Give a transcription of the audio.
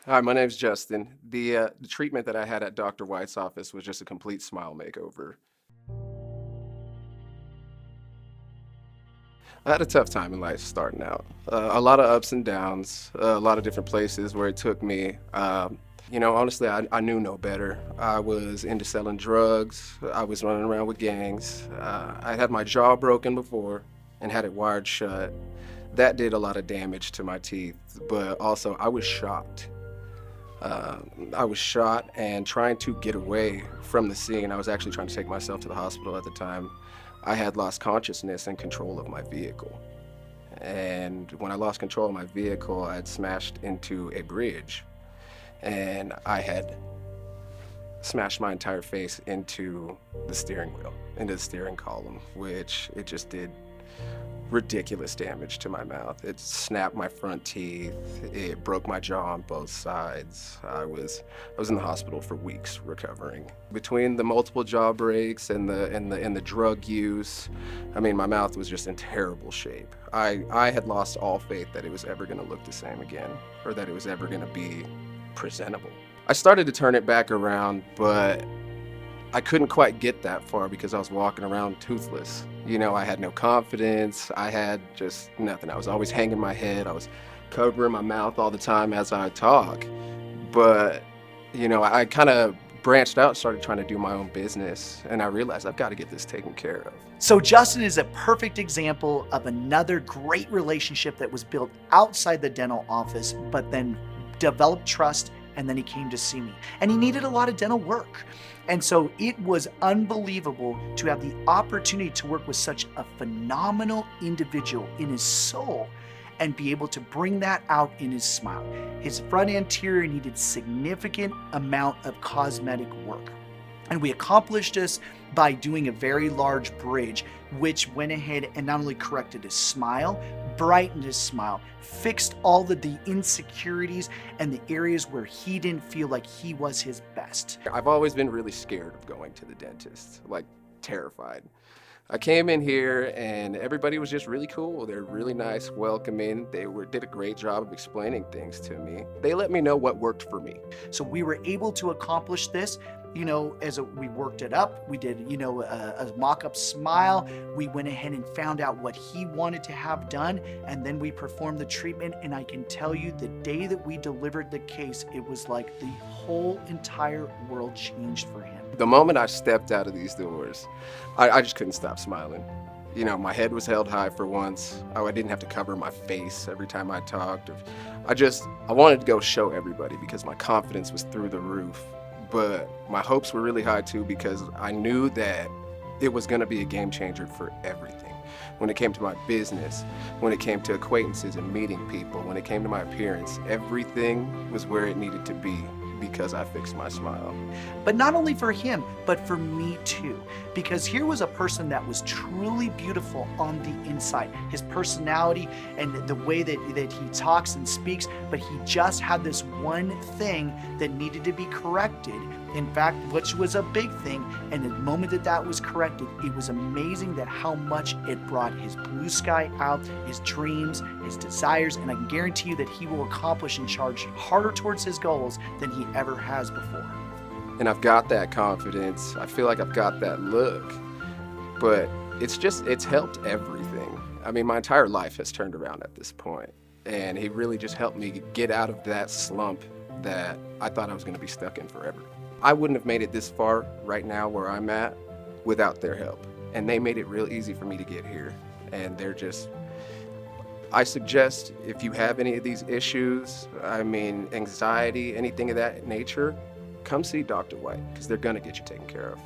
Hi, my name's Justin. The treatment that I had at Dr. White's office was just a complete smile makeover. I had a tough time in life starting out. A lot of ups and downs, a lot of different places where it took me. Honestly, I knew no better. I was into selling drugs. I was running around with gangs. I had my jaw broken before and had it wired shut. That did a lot of damage to my teeth, but also I was shocked. Uh, I was shot and trying to get away from the scene. I was actually trying to take myself to the hospital at the time. I had lost consciousness and control of my vehicle. And when I lost control of my vehicle, I had smashed into a bridge and I had smashed my entire face into the steering wheel, into the steering column, which it just did ridiculous damage to my mouth. It snapped my front teeth. It broke my jaw on both sides. I was in the hospital for weeks recovering. Between the multiple jaw breaks and the drug use, I mean, my mouth was just in terrible shape. I had lost all faith that it was ever going to look the same again, or that it was ever going to be presentable. I started to turn it back around, but I couldn't quite get that far because I was walking around toothless. I had no confidence. I had just nothing. I was always hanging my head. I was covering my mouth all the time as I talk. But, I kind of branched out, started trying to do my own business, and I realized I've got to get this taken care of. So Justin is a perfect example of another great relationship that was built outside the dental office, but then developed trust, and then he came to see me. And he needed a lot of dental work. And so it was unbelievable to have the opportunity to work with such a phenomenal individual in his soul and be able to bring that out in his smile. His front anterior needed significant amount of cosmetic work. And we accomplished this by doing a very large bridge, which went ahead and not only corrected his smile, brightened his smile, fixed all the insecurities and the areas where he didn't feel like he was his best. I've always been really scared of going to the dentist, like terrified. I came in here and everybody was just really cool. They're really nice, welcoming. Did a great job of explaining things to me. They let me know what worked for me. So we were able to accomplish this, we worked it up. We did, a mock-up smile. We went ahead and found out what he wanted to have done, and then we performed the treatment. And I can tell you, the day that we delivered the case, it was like the whole entire world changed for him. The moment I stepped out of these doors, I just couldn't stop smiling. My head was held high for once. I didn't have to cover my face every time I talked. I wanted to go show everybody because my confidence was through the roof. But my hopes were really high too because I knew that it was going to be a game changer for everything. When it came to my business, when it came to acquaintances and meeting people, when it came to my appearance, everything was where it needed to be because I fixed my smile. But not only for him, but for me too. Because here was a person that was truly beautiful on the inside. His personality and the way that he talks and speaks, but he just had this one thing that needed to be corrected. In fact, which was a big thing. And the moment that that was corrected, it was amazing that how much it brought his blue sky out, his dreams, his desires, and I can guarantee you that he will accomplish and charge harder towards his goals than he ever has before. And I've got that confidence. I feel like I've got that look. But it's helped everything. I mean, my entire life has turned around at this point. And he really just helped me get out of that slump that I thought I was going to be stuck in forever. I wouldn't have made it this far right now where I'm at without their help. And they made it real easy for me to get here. And I suggest if you have any of these issues, anxiety, anything of that nature, come see Dr. White because they're going to get you taken care of.